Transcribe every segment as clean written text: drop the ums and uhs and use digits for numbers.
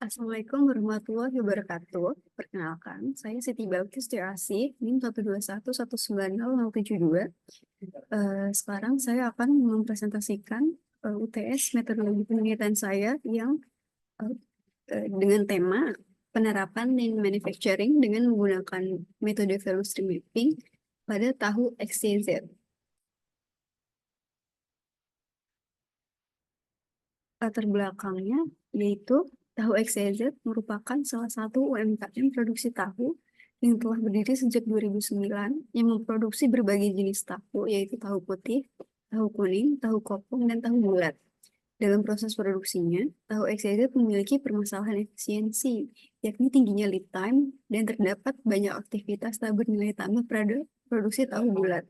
Assalamualaikum warahmatullahi wabarakatuh. Perkenalkan, saya Siti Balkis Tiasi, NIM 121190072. Sekarang saya akan mempresentasikan UTS metodologi penelitian saya yang eh, dengan tema penerapan Lean Manufacturing dengan menggunakan metode value stream mapping pada tahu XYZ. Latar belakangnya yaitu tahu XYZ merupakan salah satu UMKM produksi tahu yang telah berdiri sejak 2009 yang memproduksi berbagai jenis tahu yaitu tahu putih, tahu kuning, tahu kopong, dan tahu bulat. Dalam proses produksinya, tahu XYZ memiliki permasalahan efisiensi, yakni tingginya lead time dan terdapat banyak aktivitas tak bernilai tambah pada produksi tahu bulat.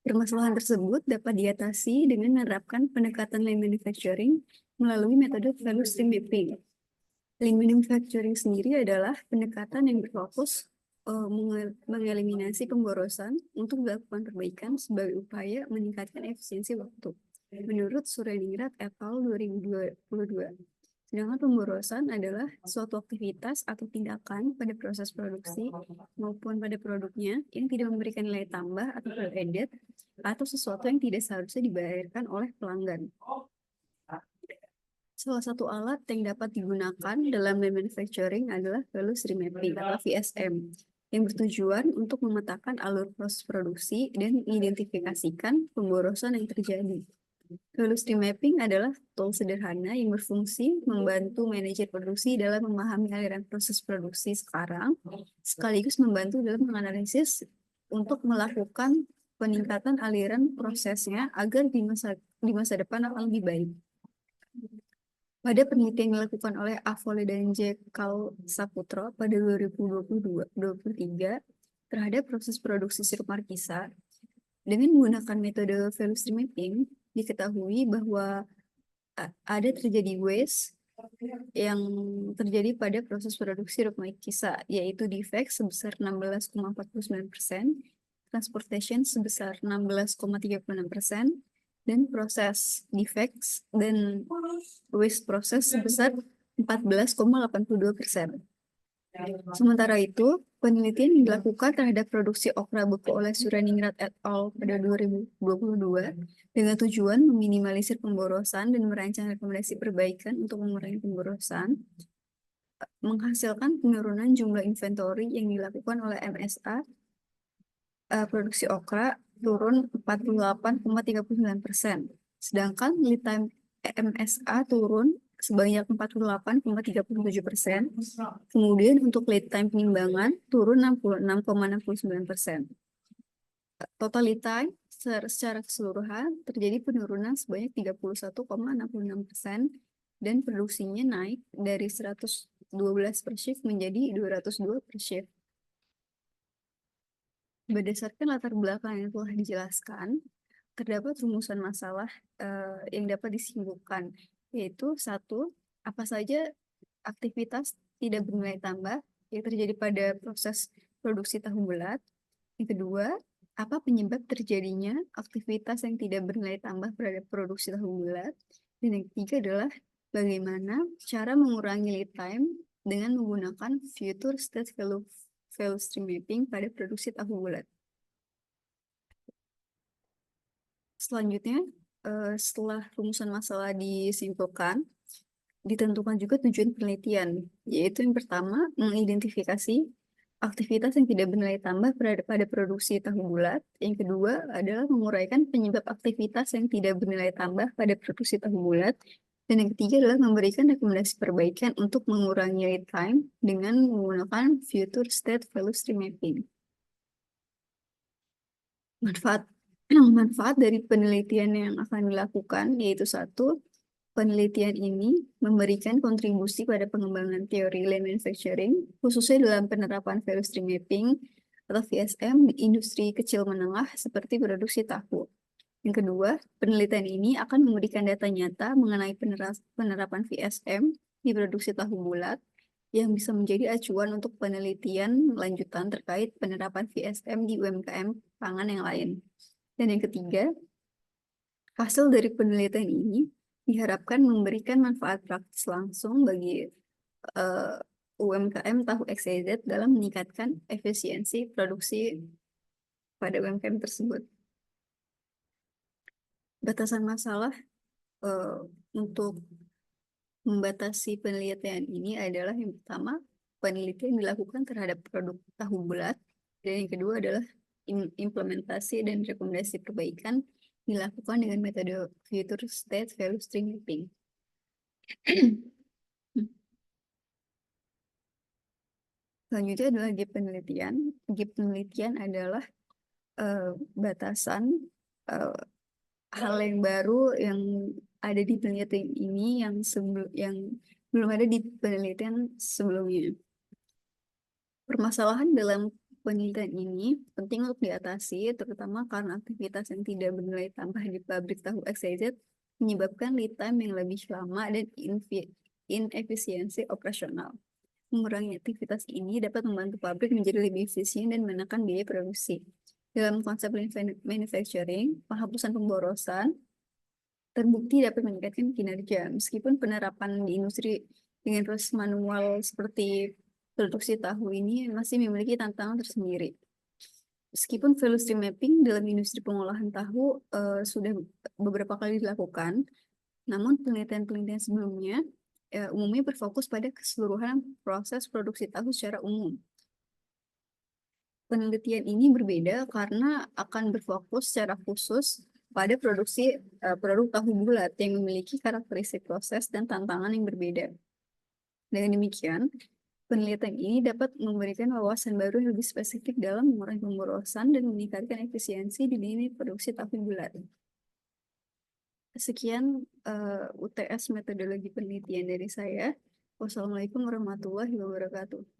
Permasalahan tersebut dapat diatasi dengan menerapkan pendekatan lean manufacturing melalui metode value stream mapping. Lean manufacturing sendiri adalah pendekatan yang berfokus mengeliminasi pemborosan untuk melakukan perbaikan sebagai upaya meningkatkan efisiensi waktu. Menurut Sureningrat et al. 2022. Sedangkan pemborosan adalah suatu aktivitas atau tindakan pada proses produksi maupun pada produknya yang tidak memberikan nilai tambah atau value added atau sesuatu yang tidak seharusnya dibayarkan oleh pelanggan. Salah satu alat yang dapat digunakan dalam lean manufacturing adalah value stream mapping atau VSM yang bertujuan untuk memetakan alur proses produksi dan mengidentifikasikan pemborosan yang terjadi. Value stream mapping adalah tool sederhana yang berfungsi membantu manajer produksi dalam memahami aliran proses produksi sekarang, sekaligus membantu dalam menganalisis untuk melakukan peningkatan aliran prosesnya agar di masa depan akan lebih baik. Pada penelitian yang dilakukan oleh Avole dan Jekal Saputro pada 2022-2023 terhadap proses produksi sirup Markisa, dengan menggunakan metode value stream mapping, diketahui bahwa ada terjadi waste yang terjadi pada proses produksi sirup Markisa, yaitu defect sebesar 16,49%, transportation sebesar 16,36%, dan proses defects dan waste proses sebesar 14,82%. Sementara itu, penelitian yang dilakukan terhadap produksi okra beku oleh Sureningrat et al. Pada 2022 dengan tujuan meminimalisir pemborosan dan merancang rekomendasi perbaikan untuk mengurangi pemborosan, menghasilkan penurunan jumlah inventory yang dilakukan oleh MSA. Produksi okra turun 48,39%, sedangkan lead time MSA turun sebanyak 48,37%. Kemudian untuk lead time penimbangan turun 66,69%. Total lead time secara keseluruhan terjadi penurunan sebanyak 31,66% dan produksinya naik dari 112 per shift menjadi 202 per shift. Berdasarkan latar belakang yang telah dijelaskan, terdapat rumusan masalah yang dapat disimpulkan, yaitu satu, apa saja aktivitas tidak bernilai tambah yang terjadi pada proses produksi tahu bulat. Yang kedua, apa penyebab terjadinya aktivitas yang tidak bernilai tambah pada produksi tahu bulat. Dan yang ketiga adalah bagaimana cara mengurangi lead time dengan menggunakan future state value stream mapping pada produksi tahu bulat. Selanjutnya, setelah rumusan masalah disimpulkan, ditentukan juga tujuan penelitian, yaitu yang pertama, mengidentifikasi aktivitas yang tidak bernilai tambah pada produksi tahu bulat. Yang kedua adalah menguraikan penyebab aktivitas yang tidak bernilai tambah pada produksi tahu bulat. Dan yang ketiga adalah memberikan rekomendasi perbaikan untuk mengurangi lead time dengan menggunakan future state value stream mapping. Manfaat dari penelitian yang akan dilakukan yaitu satu, penelitian ini memberikan kontribusi pada pengembangan teori lean manufacturing, khususnya dalam penerapan value stream mapping atau VSM di industri kecil menengah seperti produksi tahu. Yang kedua, penelitian ini akan memberikan data nyata mengenai penerapan VSM di produksi tahu bulat yang bisa menjadi acuan untuk penelitian lanjutan terkait penerapan VSM di UMKM pangan yang lain. Dan yang ketiga, hasil dari penelitian ini diharapkan memberikan manfaat praktis langsung bagi UMKM tahu XYZ dalam meningkatkan efisiensi produksi pada UMKM tersebut. Batasan masalah eh, untuk membatasi penelitian ini adalah yang pertama, penelitian dilakukan terhadap produk tahu bulat, dan yang kedua adalah implementasi dan rekomendasi perbaikan dilakukan dengan metode Future State Value Stream Mapping. Selanjutnya adalah gap penelitian. Gap penelitian adalah eh, batasan eh, hal yang baru yang ada di penelitian ini yang belum ada di penelitian sebelumnya. Permasalahan dalam penelitian ini penting untuk diatasi, terutama karena aktivitas yang tidak bernilai tambah di pabrik tahu XYZ menyebabkan lead time yang lebih lama dan inefisiensi operasional. Mengurangi aktivitas ini dapat membantu pabrik menjadi lebih efisien dan menekan biaya produksi. Dalam konsep lean manufacturing, penghapusan pemborosan terbukti dapat meningkatkan kinerja, meskipun penerapan di industri dengan proses manual seperti produksi tahu ini masih memiliki tantangan tersendiri. Meskipun value stream mapping dalam industri pengolahan tahu sudah beberapa kali dilakukan, namun penelitian-penelitian sebelumnya umumnya berfokus pada keseluruhan proses produksi tahu secara umum. Penelitian ini berbeda karena akan berfokus secara khusus pada produksi produk tahu bulat yang memiliki karakteristik proses dan tantangan yang berbeda. Dengan demikian, penelitian ini dapat memberikan wawasan baru yang lebih spesifik dalam mengurangi pemborosan dan meningkatkan efisiensi di lini produksi tahu bulat. Sekian UTS metodologi penelitian dari saya. Wassalamualaikum warahmatullahi wabarakatuh.